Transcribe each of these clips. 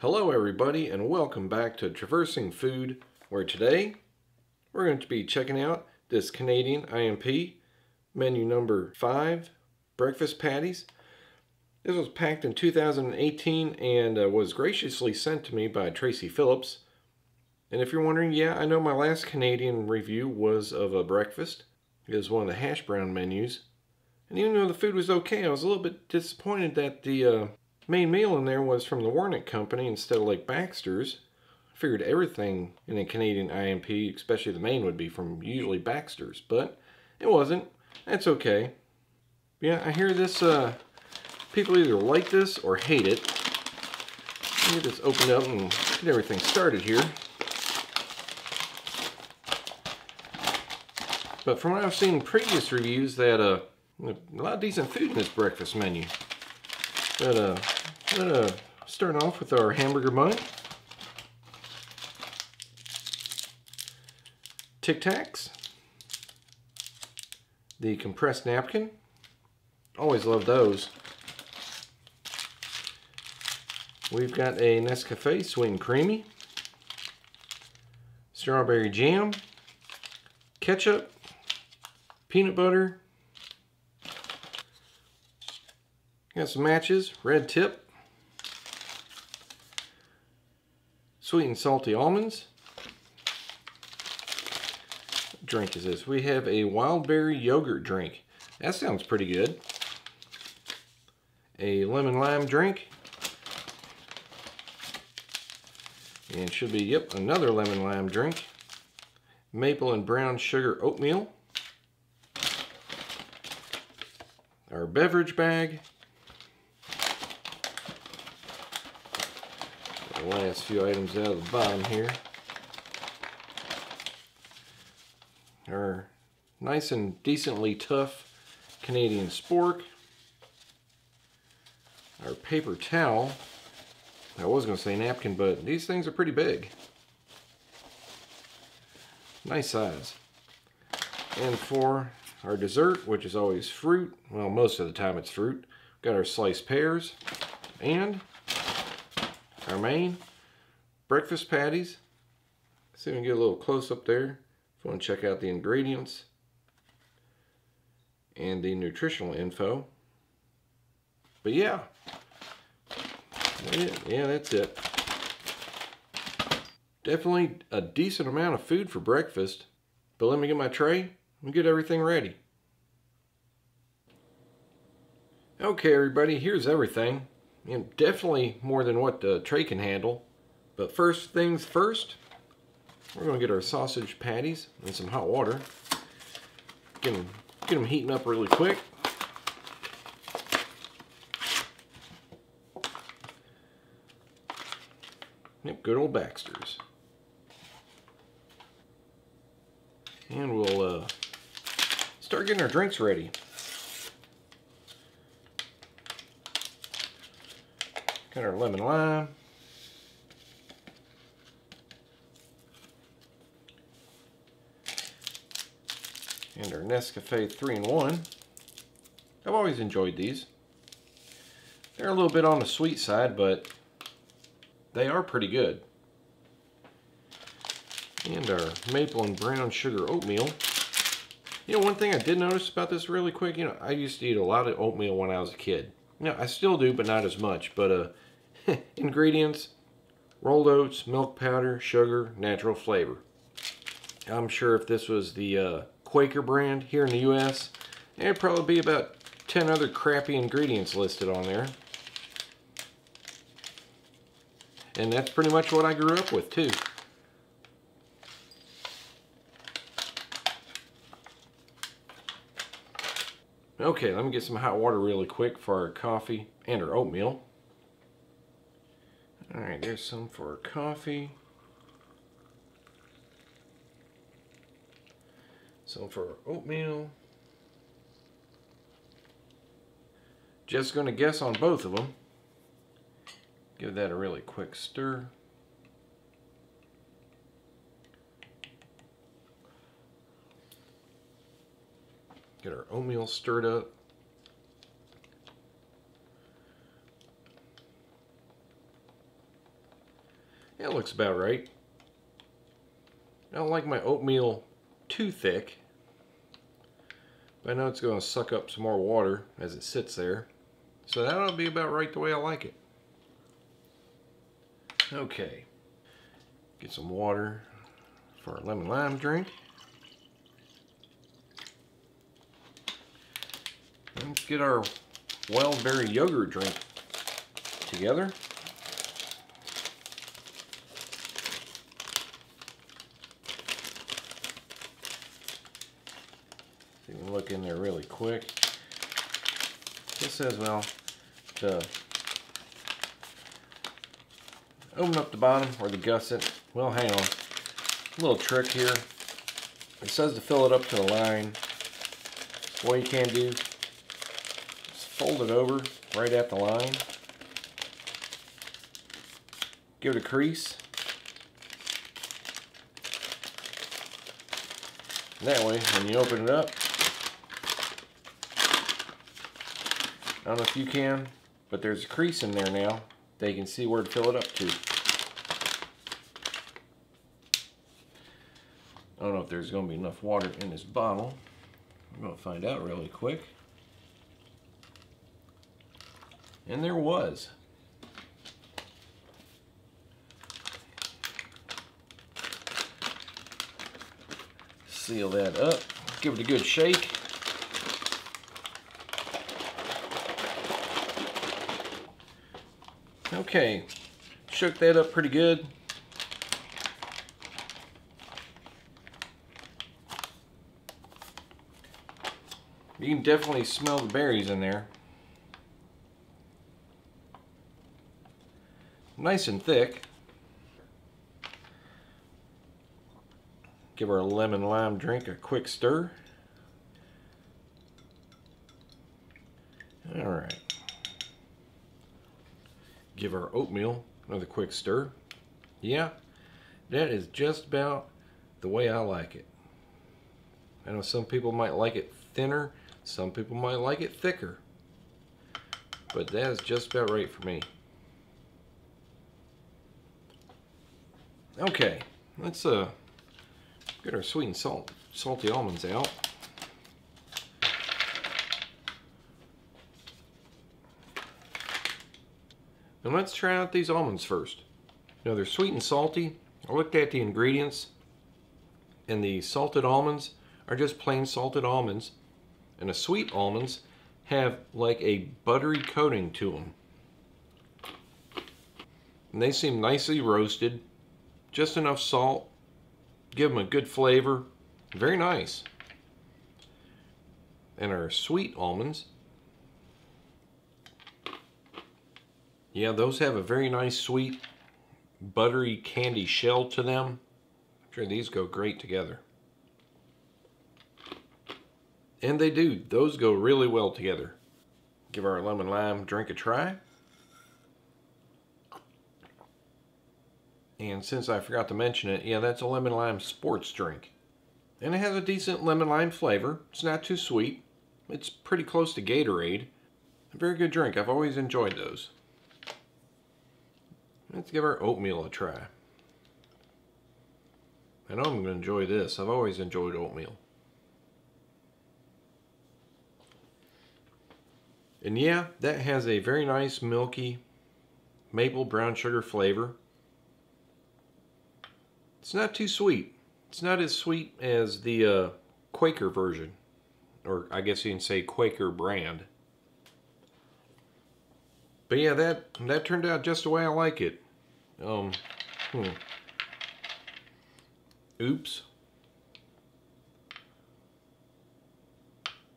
Hello everybody and welcome back to Traversing Food, where today we're going to be checking out this Canadian IMP menu number 5 breakfast patties. This was packed in 2018 and was graciously sent to me by Tracy Phillips. And if you're wondering, yeah, I know my last Canadian review was of a breakfast. It was one of the hash brown menus. And even though the food was okay, I was a little bit disappointed that the main meal in there was from the Warnick Company instead of like Baxter's. I figured everything in a Canadian IMP, especially the main, would be from usually Baxter's, but it wasn't. That's okay. Yeah, I hear this, people either like this or hate it. Let me get this opened up and get everything started here. But from what I've seen in previous reviews, that a lot of decent food in this breakfast menu. But starting off with our hamburger bun, Tic Tacs, the compressed napkin. Always love those. We've got a Nescafe sweet and creamy, strawberry jam, ketchup, peanut butter. Got some matches, red tip, sweet and salty almonds. What drink is this? We have a wild berry yogurt drink. That sounds pretty good. A lemon lime drink. And should be, yep, another lemon lime drink. Maple and brown sugar oatmeal. Our beverage bag. The last few items out of the bottom here. Our nice and decently tough Canadian spork. Our paper towel. I was going to say napkin, but these things are pretty big. Nice size. And for our dessert, which is always fruit, well, most of the time it's fruit, got our sliced pears and our main breakfast patties. See if we can get a little close up there if you want to check out the ingredients and the nutritional info. But yeah, that's it. Definitely a decent amount of food for breakfast. But let me get my tray and get everything ready. Okay everybody, here's everything. And definitely more than what the tray can handle. But first things first, we're going to get our sausage patties in some hot water. Get them heating up really quick. Yep, good old Baxter's. And we'll start getting our drinks ready. Got our lemon lime. And our Nescafe 3-in-1. I've always enjoyed these. They're a little bit on the sweet side, but they are pretty good. And our maple and brown sugar oatmeal. You know, one thing I did notice about this really quick, you know, I used to eat a lot of oatmeal when I was a kid. You know, I still do, but not as much. But ingredients: rolled oats, milk powder, sugar, natural flavor. I'm sure if this was the Quaker brand here in the US, there'd probably be about 10 other crappy ingredients listed on there. And that's pretty much what I grew up with too. Okay, let me get some hot water really quick for our coffee and our oatmeal. Alright, there's some for our coffee. Some for our oatmeal. Just going to guess on both of them. Give that a really quick stir. Get our oatmeal stirred up. That looks about right. I don't like my oatmeal too thick, but I know it's going to suck up some more water as it sits there. So that'll be about right the way I like it. Okay, get some water for our lemon lime drink. Let's get our wild berry yogurt drink together. So you can look in there really quick. This says, well, to open up the bottom or the gusset. Well, hang on. A little trick here. It says to fill it up to the line. What you can do, just fold it over right at the line. Give it a crease. And that way, when you open it up, I don't know if you can, but there's a crease in there now. They can see where to fill it up to. I don't know if there's going to be enough water in this bottle. I'm going to find out really quick. And there was. Seal that up. Give it a good shake. Okay, shook that up pretty good. You can definitely smell the berries in there. Nice and thick. Give our lemon lime drink a quick stir. All right. Give our oatmeal another quick stir. Yeah, that is just about the way I like it. I know some people might like it thinner, some people might like it thicker, but that is just about right for me. Okay, let's get our sweet and salty almonds out. And let's try out these almonds first. You know, they're sweet and salty. I looked at the ingredients, and the salted almonds are just plain salted almonds, and the sweet almonds have like a buttery coating to them. And they seem nicely roasted, just enough salt, give them a good flavor, very nice. And our sweet almonds, yeah, those have a very nice sweet buttery candy shell to them. I'm sure these go great together. And they do, those go really well together. Give our lemon lime drink a try. And since I forgot to mention it, yeah, that's a lemon lime sports drink. And it has a decent lemon lime flavor. It's not too sweet. It's pretty close to Gatorade. A very good drink. I've always enjoyed those. Let's give our oatmeal a try. I know I'm going to enjoy this. I've always enjoyed oatmeal. And yeah, that has a very nice milky maple brown sugar flavor. It's not too sweet. It's not as sweet as the Quaker version. Or I guess you can say Quaker brand. But yeah, that turned out just the way I like it. Oops.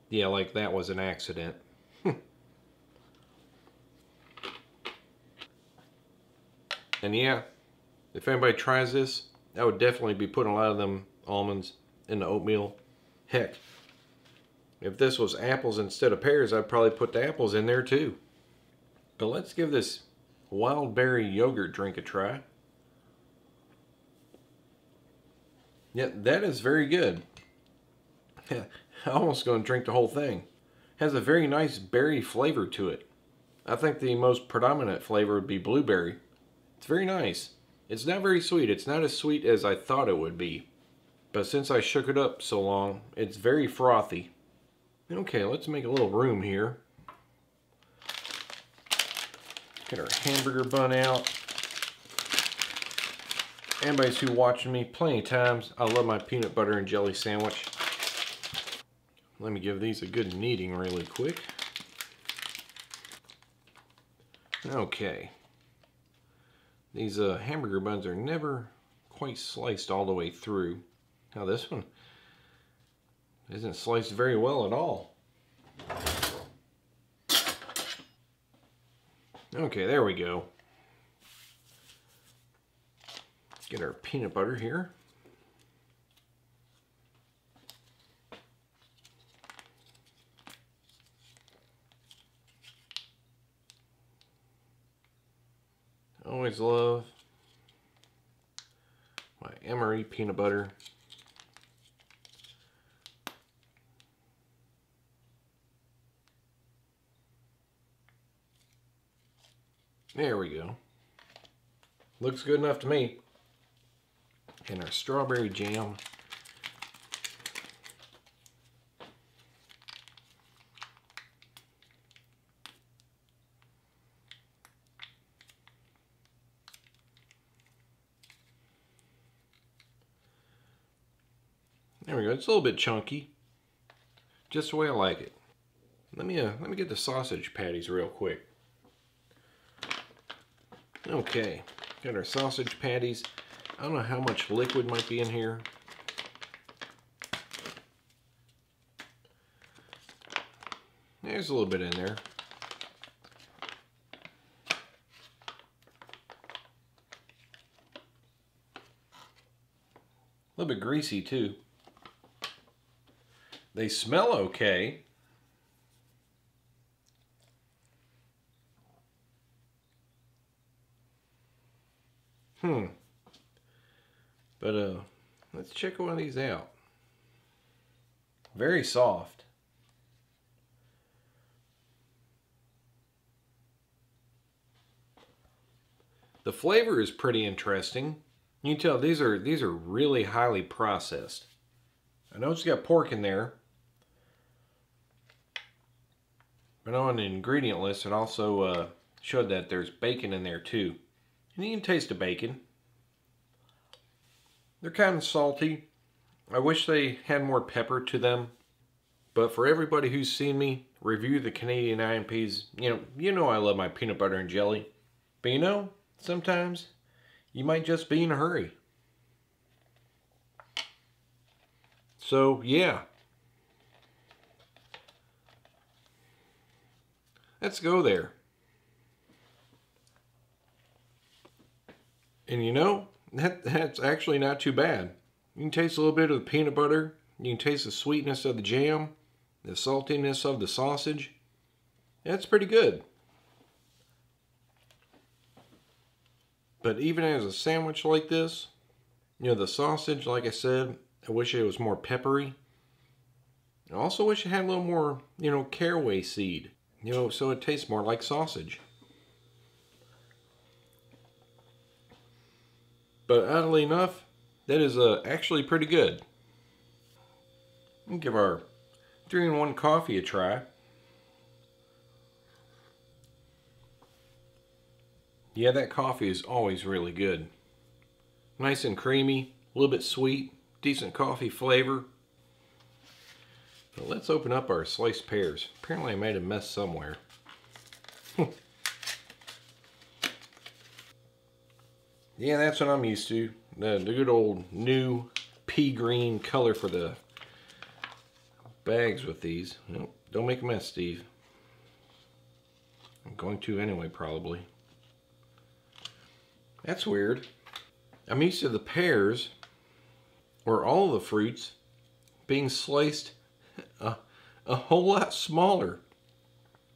Yeah, like that was an accident. And yeah, if anybody tries this, I would definitely be putting a lot of them almonds in the oatmeal. Heck, if this was apples instead of pears, I'd probably put the apples in there too. But let's give this wild berry yogurt drink a try. Yeah, that is very good. I'm almost going to drink the whole thing. Has a very nice berry flavor to it. I think the most predominant flavor would be blueberry. It's very nice. It's not very sweet. It's not as sweet as I thought it would be. But since I shook it up so long, it's very frothy. Okay, let's make a little room here. Get our hamburger bun out. Anybody's who watching me plenty of times, I love my peanut butter and jelly sandwich. Let me give these a good kneading really quick. Okay. These hamburger buns are never quite sliced all the way through. Now this one isn't sliced very well at all. Okay, there we go. Get our peanut butter here. Always love my Emery peanut butter. There we go. Looks good enough to me. And our strawberry jam. There we go. It's a little bit chunky, just the way I like it. Let me get the sausage patties real quick. Okay, got our sausage patties. I don't know how much liquid might be in here. There's a little bit in there. A little bit greasy too. They smell okay. But let's check one of these out. Very soft. The flavor is pretty interesting. You can tell these are really highly processed. I know it's got pork in there, but on the ingredient list it also showed that there's bacon in there too. And you can taste the bacon. They're kind of salty. I wish they had more pepper to them. But for everybody who's seen me review the Canadian IMPs, you know I love my peanut butter and jelly. But sometimes you might just be in a hurry. So yeah. Let's go there. And that's actually not too bad. You can taste a little bit of the peanut butter. You can taste the sweetness of the jam, the saltiness of the sausage. That's pretty good. But even as a sandwich like this, the sausage, like I said, I wish it was more peppery. I also wish it had a little more, caraway seed, so it tastes more like sausage. But oddly enough, that is actually pretty good. We'll give our 3-in-1 coffee a try. Yeah, that coffee is always really good. Nice and creamy, a little bit sweet, decent coffee flavor. But let's open up our sliced pears. Apparently I made a mess somewhere. Yeah, that's what I'm used to. The good old new pea green color for the bags with these. Nope, don't make a mess, Steve. I'm going to anyway, probably. That's weird. I'm used to the pears, or all of the fruits, being sliced a whole lot smaller.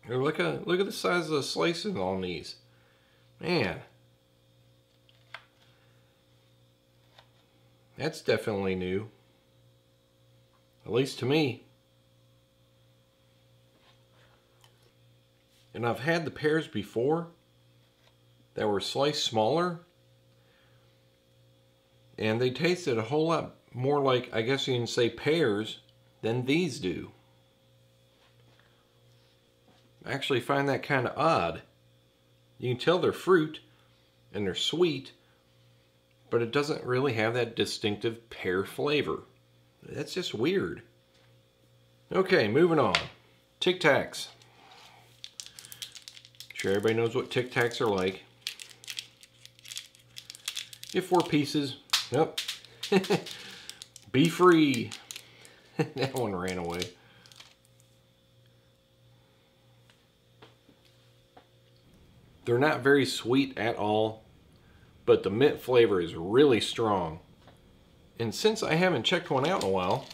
Look at the size of the slices on these. Man. That's definitely new. At least to me. And I've had the pears before that were sliced smaller. And they tasted a whole lot more like, I guess you can say, pears than these do. I actually find that kind of odd. You can tell they're fruit and they're sweet, but it doesn't really have that distinctive pear flavor. That's just weird. Okay, moving on. Tic Tacs. Sure, everybody knows what Tic Tacs are like. Get 4 pieces. Yep. Be free. That one ran away. They're not very sweet at all, but the mint flavor is really strong. And since I haven't checked one out in a while,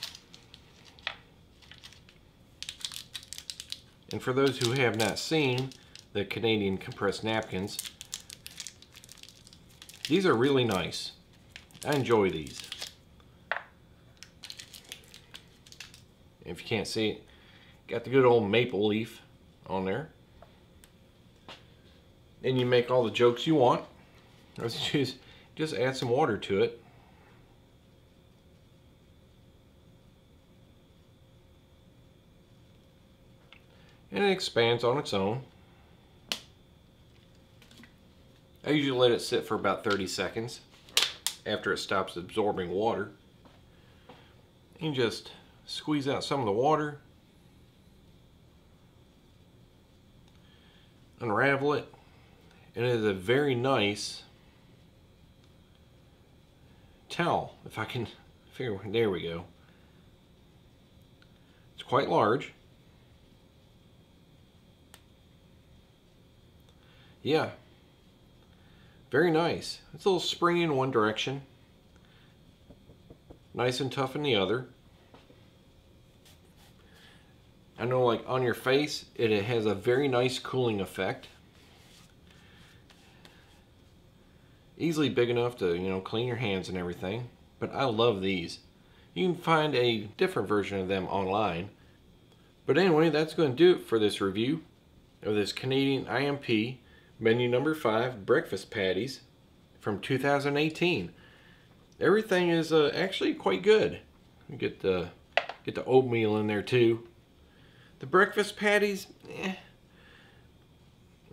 and for those who have not seen the Canadian compressed napkins, these are really nice. I enjoy these. If you can't see it, got the good old maple leaf on there. And you make all the jokes you want. Just add some water to it. And it expands on its own. I usually let it sit for about 30 seconds after it stops absorbing water. And just squeeze out some of the water. Unravel it. And it is a very nice towel, if I can figure. There we go. It's quite large. Yeah, very nice. It's a little springy in one direction, nice and tough in the other. I know, like on your face, it has a very nice cooling effect. Easily big enough to, you know, clean your hands and everything. But I love these. You can find a different version of them online. But anyway, that's going to do it for this review of this Canadian IMP menu number 5 breakfast patties from 2018. Everything is actually quite good. You get the oatmeal in there too. The breakfast patties,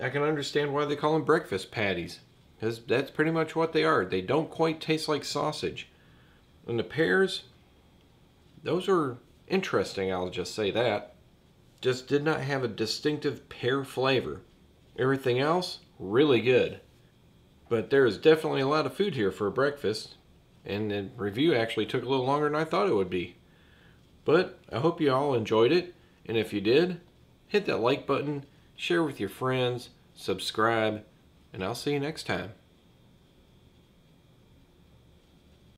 I can understand why they call them breakfast patties, because that's pretty much what they are. They don't quite taste like sausage. And the pears, those are interesting, I'll just say that. Just did not have a distinctive pear flavor. Everything else, really good. But there is definitely a lot of food here for a breakfast. And the review actually took a little longer than I thought it would be. But I hope you all enjoyed it. And if you did, hit that like button, share with your friends, subscribe, and I'll see you next time.